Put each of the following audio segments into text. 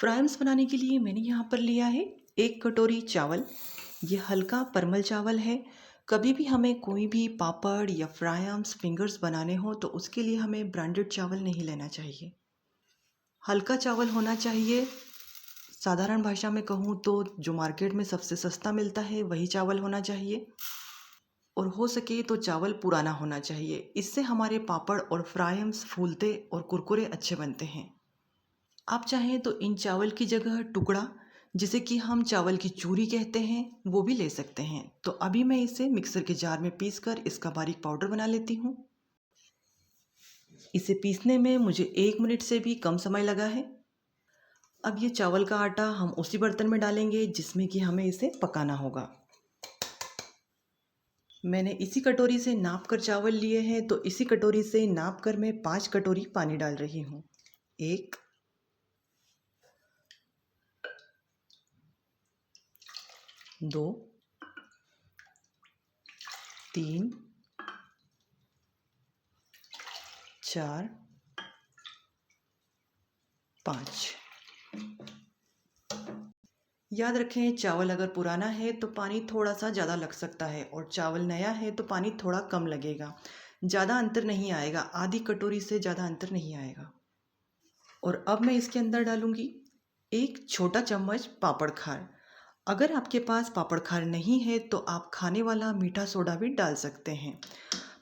फ्राइम्स बनाने के लिए मैंने यहाँ पर लिया है 1 कटोरी चावल। ये हल्का परमल चावल है। कभी भी हमें कोई भी पापड़ या फ्राइम्स फिंगर्स बनाने हो तो उसके लिए हमें ब्रांडेड चावल नहीं लेना चाहिए। हल्का चावल होना चाहिए। साधारण भाषा में कहूँ तो जो मार्केट में सबसे सस्ता मिलता है वही चावल होना चाहिए। और हो सके तो चावल पुराना होना चाहिए। इससे हमारे पापड़ और फ्राइम्स फूलते और कुरकुरे अच्छे बनते हैं। आप चाहें तो इन चावल की जगह टुकड़ा, जिसे कि हम चावल की चूरी कहते हैं, वो भी ले सकते हैं। तो अभी मैं इसे मिक्सर के जार में पीसकर इसका बारीक पाउडर बना लेती हूँ। इसे पीसने में मुझे 1 मिनट से भी कम समय लगा है। अब ये चावल का आटा हम उसी बर्तन में डालेंगे जिसमें कि हमें इसे पकाना होगा। मैंने इसी कटोरी से नाप कर चावल लिए हैं, तो इसी कटोरी से नाप कर मैं 5 कटोरी पानी डाल रही हूँ। 1, 2, 3, 4, 5। याद रखें, चावल अगर पुराना है तो पानी थोड़ा सा ज़्यादा लग सकता है और चावल नया है तो पानी थोड़ा कम लगेगा। ज़्यादा अंतर नहीं आएगा, आधी कटोरी से ज़्यादा अंतर नहीं आएगा। और अब मैं इसके अंदर डालूंगी 1 छोटा चम्मच पापड़ खार। अगर आपके पास पापड़ खार नहीं है तो आप खाने वाला मीठा सोडा भी डाल सकते हैं।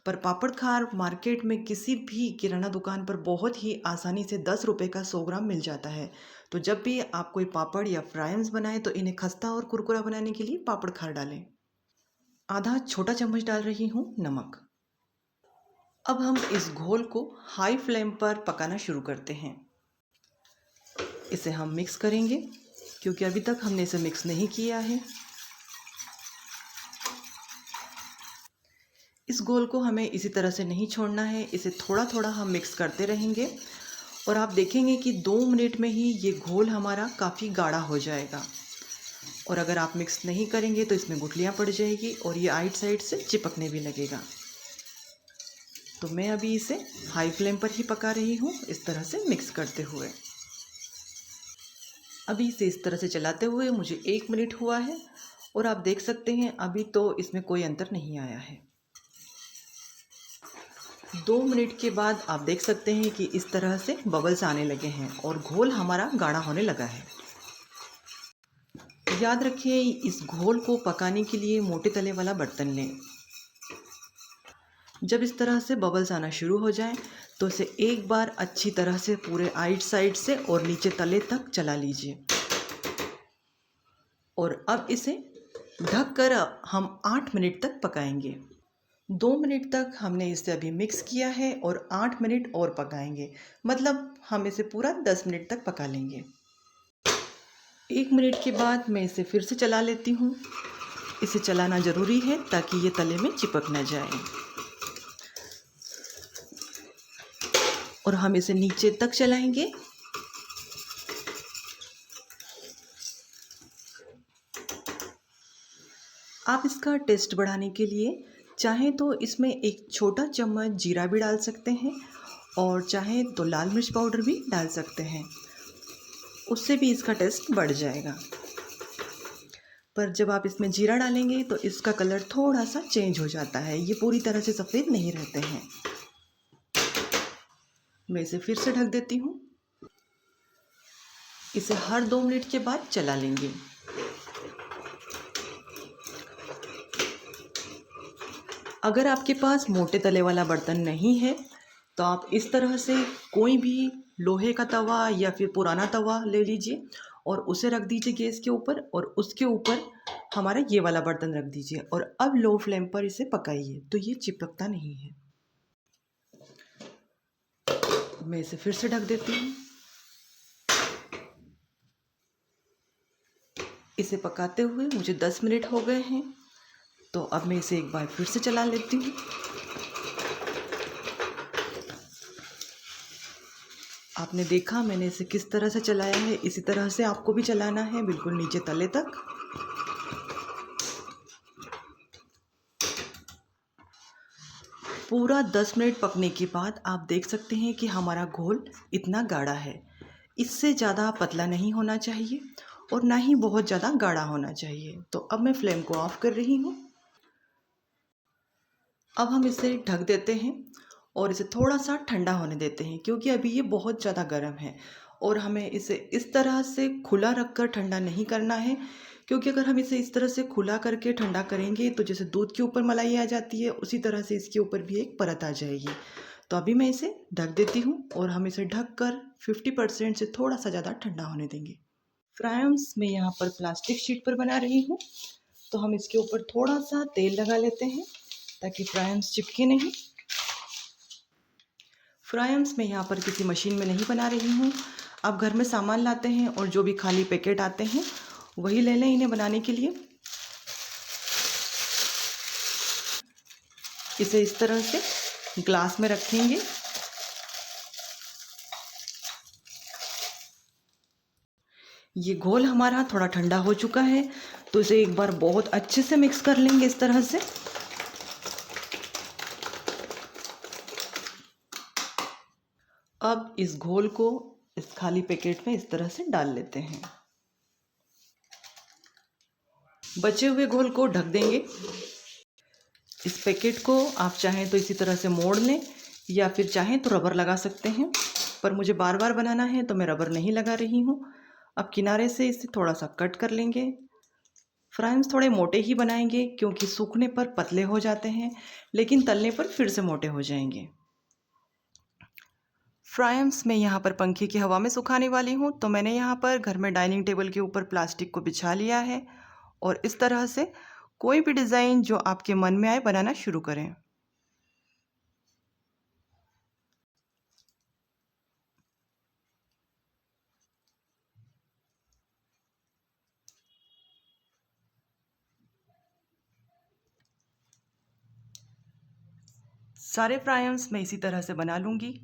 पर पापड़ खार मार्केट में किसी भी किराना दुकान पर बहुत ही आसानी से 10 रुपये का 100 ग्राम मिल जाता है। तो जब भी आप कोई पापड़ या फ्राइम्स बनाएं तो इन्हें खस्ता और कुरकुरा बनाने के लिए पापड़ खार डालें। आधा छोटा चम्मच डाल रही हूँ नमक। अब हम इस घोल को हाई फ्लेम पर पकाना शुरू करते हैं। इसे हम मिक्स करेंगे क्योंकि अभी तक हमने इसे मिक्स नहीं किया है। इस घोल को हमें इसी तरह से नहीं छोड़ना है, इसे थोड़ा थोड़ा हम मिक्स करते रहेंगे और आप देखेंगे कि 2 मिनट में ही ये घोल हमारा काफ़ी गाढ़ा हो जाएगा। और अगर आप मिक्स नहीं करेंगे तो इसमें गुठलियाँ पड़ जाएगी और ये आइट साइड से चिपकने भी लगेगा। तो मैं अभी इसे हाई फ्लेम पर ही पका रही हूँ, इस तरह से मिक्स करते हुए। अभी इसे इस तरह से चलाते हुए मुझे 1 मिनट हुआ है और आप देख सकते हैं अभी तो इसमें कोई अंतर नहीं आया है। 2 मिनट के बाद आप देख सकते हैं कि इस तरह से बबल्स आने लगे हैं और घोल हमारा गाढ़ा होने लगा है। याद रखिए, इस घोल को पकाने के लिए मोटे तले वाला बर्तन लें। जब इस तरह से बबल्स आना शुरू हो जाए तो इसे एक बार अच्छी तरह से पूरे आइट साइड से और नीचे तले तक चला लीजिए। और अब इसे ढककर हम 8 मिनट तक पकाएंगे। 2 मिनट तक हमने इसे अभी मिक्स किया है और 8 मिनट और पकाएंगे, मतलब हम इसे पूरा 10 मिनट तक पका लेंगे। 1 मिनट के बाद मैं इसे फिर से चला लेती हूँ। इसे चलाना ज़रूरी है ताकि ये तले में चिपक ना जाए। और हम इसे नीचे तक चलाएंगे। आप इसका टेस्ट बढ़ाने के लिए चाहें तो इसमें 1 छोटा चम्मच जीरा भी डाल सकते हैं और चाहें तो लाल मिर्च पाउडर भी डाल सकते हैं, उससे भी इसका टेस्ट बढ़ जाएगा। पर जब आप इसमें जीरा डालेंगे तो इसका कलर थोड़ा सा चेंज हो जाता है, ये पूरी तरह से सफ़ेद नहीं रहते हैं। मैं इसे फिर से ढक देती हूँ। इसे हर 2 मिनट के बाद चला लेंगे। अगर आपके पास मोटे तले वाला बर्तन नहीं है तो आप इस तरह से कोई भी लोहे का तवा या फिर पुराना तवा ले लीजिए और उसे रख दीजिए गैस के ऊपर और उसके ऊपर हमारा ये वाला बर्तन रख दीजिए और अब लो फ्लेम पर इसे पकाइए तो ये चिपकता नहीं है। मैं इसे फिर से ढक देती हूँ। इसे पकाते हुए मुझे 10 मिनट हो गए हैं, तो अब मैं इसे एक बार फिर से चला लेती हूँ। आपने देखा मैंने इसे किस तरह से चलाया है, इसी तरह से आपको भी चलाना है, बिल्कुल नीचे तले तक। पूरा 10 मिनट पकने के बाद आप देख सकते हैं कि हमारा घोल इतना गाढ़ा है। इससे ज़्यादा पतला नहीं होना चाहिए और ना ही बहुत ज़्यादा गाढ़ा होना चाहिए। तो अब मैं फ्लेम को ऑफ कर रही हूँ। अब हम इसे ढक देते हैं और इसे थोड़ा सा ठंडा होने देते हैं, क्योंकि अभी ये बहुत ज़्यादा गर्म है और हमें इसे इस तरह से खुला रखकर ठंडा नहीं करना है, क्योंकि अगर हम इसे इस तरह से खुला करके ठंडा करेंगे तो जैसे दूध के ऊपर मलाई आ जाती है उसी तरह से इसके ऊपर भी एक परत आ जाएगी। तो अभी मैं इसे ढक देती हूँ और हम इसे ढक कर 50% से थोड़ा सा ज़्यादा ठंडा होने देंगे। फ्राइम्स मैं यहाँ पर प्लास्टिक शीट पर बना रही हूँ, तो हम इसके ऊपर थोड़ा सा तेल लगा लेते हैं ताकि फ्राइम्स चिपके नहीं। फ्राइम्स मैं यहाँ पर किसी मशीन में नहीं बना रही हूँ। आप घर में सामान लाते हैं और जो भी खाली पैकेट आते हैं वही ले लें इन्हें बनाने के लिए। इसे इस तरह से ग्लास में रखेंगे। ये घोल हमारा थोड़ा ठंडा हो चुका है, तो इसे एक बार बहुत अच्छे से मिक्स कर लेंगे इस तरह से। अब इस घोल को इस खाली पैकेट में इस तरह से डाल लेते हैं। बचे हुए घोल को ढक देंगे। इस पैकेट को आप चाहें तो इसी तरह से मोड़ लें या फिर चाहें तो रबर लगा सकते हैं, पर मुझे बार बार बनाना है तो मैं रबर नहीं लगा रही हूँ। अब किनारे से इसे थोड़ा सा कट कर लेंगे। फ्राइम्स थोड़े मोटे ही बनाएंगे क्योंकि सूखने पर पतले हो जाते हैं, लेकिन तलने पर फिर से मोटे हो जाएंगे। फ्राइम्स मैं यहाँ पर पंखे की हवा में सुखाने वाली हूँ, तो मैंने यहाँ पर घर में डाइनिंग टेबल के ऊपर प्लास्टिक को बिछा लिया है और इस तरह से कोई भी डिज़ाइन जो आपके मन में आए बनाना शुरू करें। सारे फ्राइम्स मैं इसी तरह से बना लूँगी।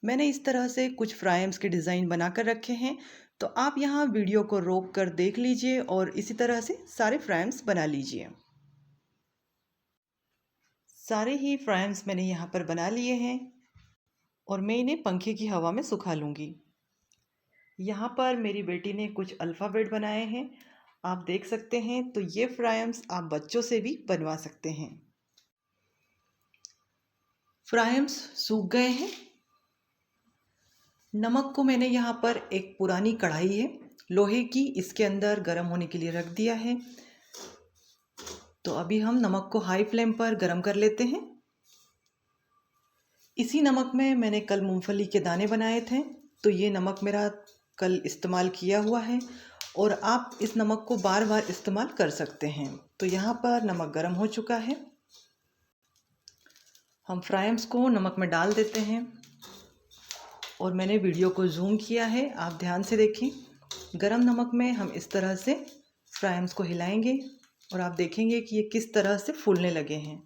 मैंने इस तरह से कुछ फ्राइम्स के डिज़ाइन बना कर रखे हैं, तो आप यहाँ वीडियो को रोक कर देख लीजिए और इसी तरह से सारे फ्राइम्स बना लीजिए। सारे ही फ्राइम्स मैंने यहाँ पर बना लिए हैं और मैं इन्हें पंखे की हवा में सुखा लूँगी। यहाँ पर मेरी बेटी ने कुछ अल्फ़ाबेट बनाए हैं, आप देख सकते हैं। तो ये फ्राइम्स आप बच्चों से भी बनवा सकते हैं। फ्राइम्स सूख गए हैं। नमक को मैंने यहाँ पर एक पुरानी कढ़ाई है लोहे की, इसके अंदर गर्म होने के लिए रख दिया है। तो अभी हम नमक को हाई फ्लेम पर गर्म कर लेते हैं। इसी नमक में मैंने कल मूंगफली के दाने बनाए थे, तो ये नमक मेरा कल इस्तेमाल किया हुआ है और आप इस नमक को बार बार इस्तेमाल कर सकते हैं। तो यहाँ पर नमक गर्म हो चुका है। हम फ्राइम्स को नमक में डाल देते हैं और मैंने वीडियो को जूम किया है, आप ध्यान से देखें। गरम नमक में हम इस तरह से फ्राइम्स को हिलाएंगे और आप देखेंगे कि ये किस तरह से फूलने लगे हैं।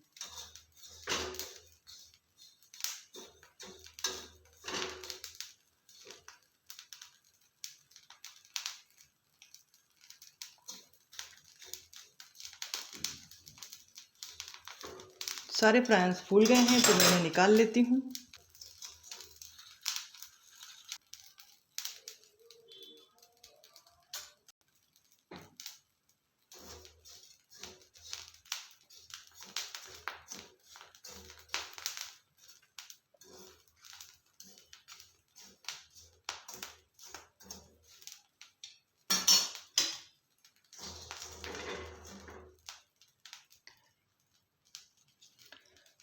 सारे फ्राइम्स फूल गए हैं, तो मैं इन्हें निकाल लेती हूँ।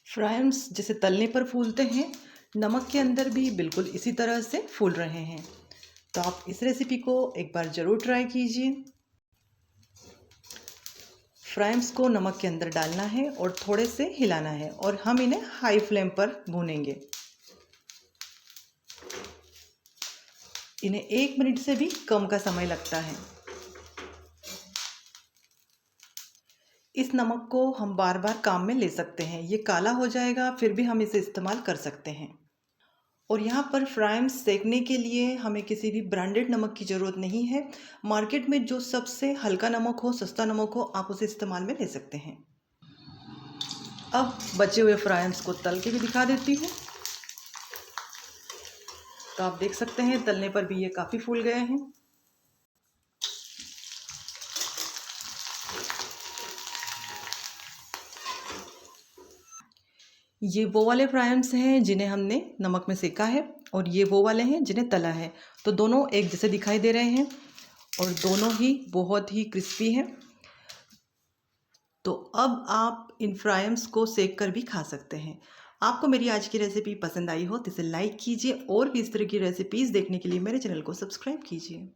फ्राइम्स जैसे तलने पर फूलते हैं, नमक के अंदर भी बिल्कुल इसी तरह से फूल रहे हैं। तो आप इस रेसिपी को एक बार ज़रूर ट्राई कीजिए। फ्राइम्स को नमक के अंदर डालना है और थोड़े से हिलाना है और हम इन्हें हाई फ्लेम पर भूनेंगे। इन्हें 1 मिनट से भी कम का समय लगता है। इस नमक को हम बार बार काम में ले सकते हैं, ये काला हो जाएगा फिर भी हम इसे इस्तेमाल कर सकते हैं। और यहाँ पर फ्राइम्स सेकने के लिए हमें किसी भी ब्रांडेड नमक की ज़रूरत नहीं है। मार्केट में जो सबसे हल्का नमक हो, सस्ता नमक हो, आप उसे इस्तेमाल में ले सकते हैं। अब बचे हुए फ्राइम्स को तल के भी दिखा देती हूँ। तो आप देख सकते हैं तलने पर भी ये काफ़ी फूल गए हैं। ये वो वाले फ्राइम्स हैं जिन्हें हमने नमक में सेका है और ये वो वाले हैं जिन्हें तला है। तो दोनों एक जैसे दिखाई दे रहे हैं और दोनों ही बहुत ही क्रिस्पी हैं। तो अब आप इन फ्राइम्स को सेक कर भी खा सकते हैं। आपको मेरी आज की रेसिपी पसंद आई हो तो इसे लाइक कीजिए और भी इस तरह की रेसिपीज़ देखने के लिए मेरे चैनल को सब्सक्राइब कीजिए।